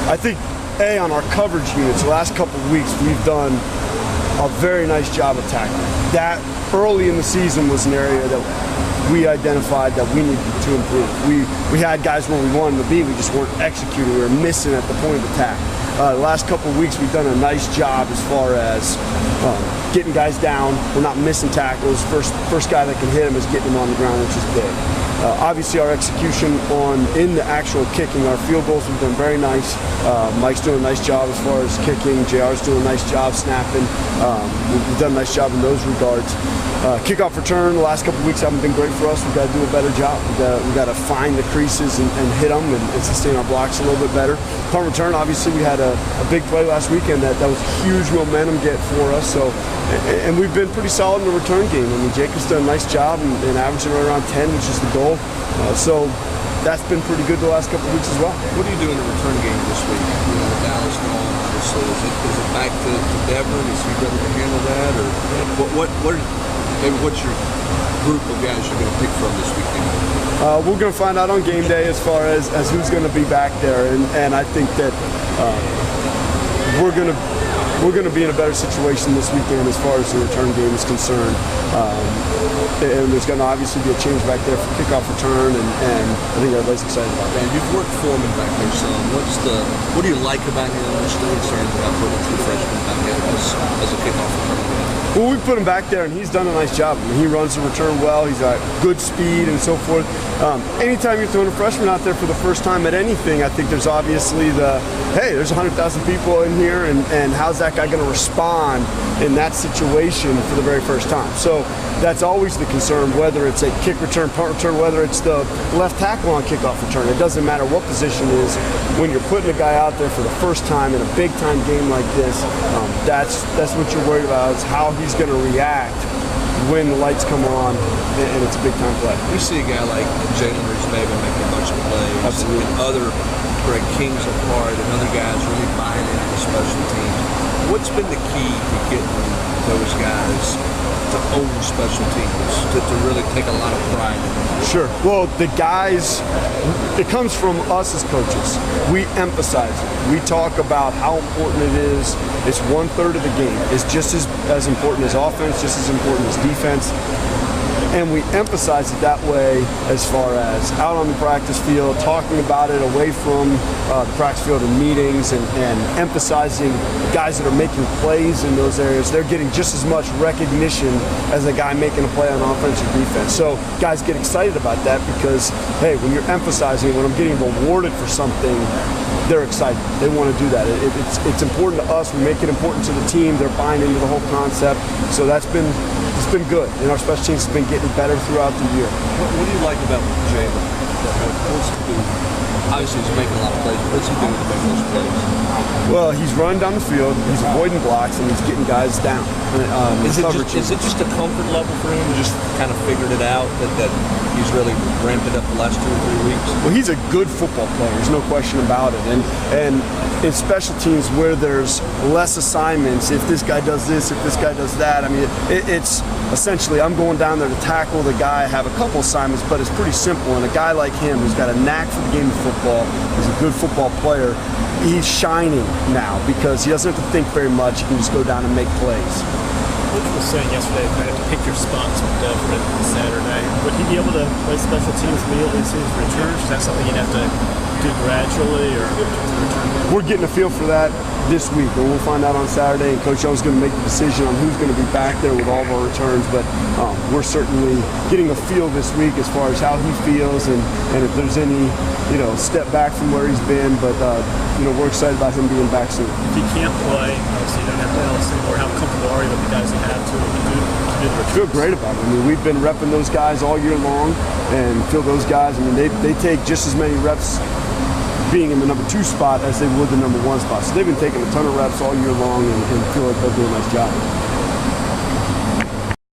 I think, on our coverage units, the last couple of weeks, we've done a very nice job of tackling. That early in the season was an area that we identified that we needed to improve. We had guys where we wanted to be, we just weren't executing. We were missing at the point of attack. The last couple of weeks, we've done a nice job as far as getting guys down. We're not missing tackles. First guy that can hit him is getting him on the ground, which is big. Obviously, our execution in the actual kicking, our field goals have been very nice. Mike's doing a nice job as far as kicking. JR's doing a nice job snapping. We've done a nice job in those regards. Kickoff return, the last couple of weeks haven't been great for us. We've got to do a better job. We've got to find the creases and hit them and sustain our blocks a little bit better. Punt return, obviously, we had a big play last weekend that was huge momentum get for us. So, and we've been pretty solid in the return game. I mean, Jacob's done a nice job and averaging right around 10, which is the goal. So that's been pretty good the last couple of weeks as well. What are you doing in the return game this week? With Dallas gone, obviously. Is it back to Devin? Is he ready to handle that? Or what's your group of guys you're going to pick from this weekend? We're going to find out on game day as far as who's going to be back there. And I think that we're going to be in a better situation this weekend as far as the return game is concerned. And there's going to obviously be a change back there for kickoff return, and I think everybody's excited about that. And you've worked Foreman back there some. What do you like about him? What's the concerns about putting two freshmen back in as a kickoff return? Well, we put him back there, and he's done a nice job. I mean, he runs the return well. He's got good speed and so forth. Anytime you're throwing a freshman out there for the first time at anything, I think there's obviously there's 100,000 people in here, and how's that guy going to respond in that situation for the very first time? So that's always the concern, whether it's a kick return, punt return, whether it's the left tackle on kickoff return. It doesn't matter what position it is. When you're putting a guy out there for the first time in a big-time game like this, that's what you're worried about, is how he's going to react when the lights come on and it's a big-time play. We see a guy like Jalen Reeves-Maybin making a bunch of plays. Absolutely. And other Greg Kings apart and other guys really buying into the special teams. What's been the key to getting those guys to own special teams, to really take a lot of pride in it? Sure. Well, the guys, it comes from us as coaches. We emphasize it. We talk about how important it is. It's 1/3 of the game. It's just as important as offense, just as important as defense. And we emphasize it that way as far as out on the practice field, talking about it away from the practice field in meetings, and emphasizing guys that are making plays in those areas. They're getting just as much recognition as a guy making a play on offense or defense. So guys get excited about that because, hey, when you're emphasizing, when I'm getting rewarded for something, they're excited. They want to do that. It's important to us. We make it important to the team. They're buying into the whole concept. So it's been good. And our special teams has been getting better throughout the year. What do you like about Jalen? What's he doing? Obviously, he's making a lot of plays. What's he doing to make those plays? Well, he's running down the field, he's avoiding blocks, and he's getting guys down. Is it just a comfort level for him? Just kind of figured it out that he's really ramped it up the last 2 or 3 weeks? Well, he's a good football player. There's no question about it. And in special teams where there's less assignments, if this guy does this, if this guy does that, I mean, it's essentially I'm going down there to tackle the guy, have a couple assignments, but it's pretty simple. And a guy like him who's got a knack for the game of football, he's a good football player, he's shining now because he doesn't have to think very much. He can just go down and make plays. Coach was saying yesterday that you have to pick your spots for Saturday. Would he be able to play special teams immediately as soon as he returns? Is that something you'd have to do gradually or return? We're getting a feel for that this week, and we'll find out on Saturday. And Coach O's going to make the decision on who's going to be back there with all of our returns. But we're certainly getting a feel this week as far as how he feels and if there's any step back from where he's been. But we're excited about him being back soon. If he can't play, obviously you don't have to tell us anymore. How comfortable are you with the guys you have to do the returns? I feel great about it. I mean, we've been repping those guys all year long, and feel those guys. I mean, they take just as many reps being in the number 2 spot as they would the number 1 spot. So they've been taking a ton of reps all year long and feel like they'll do a nice job.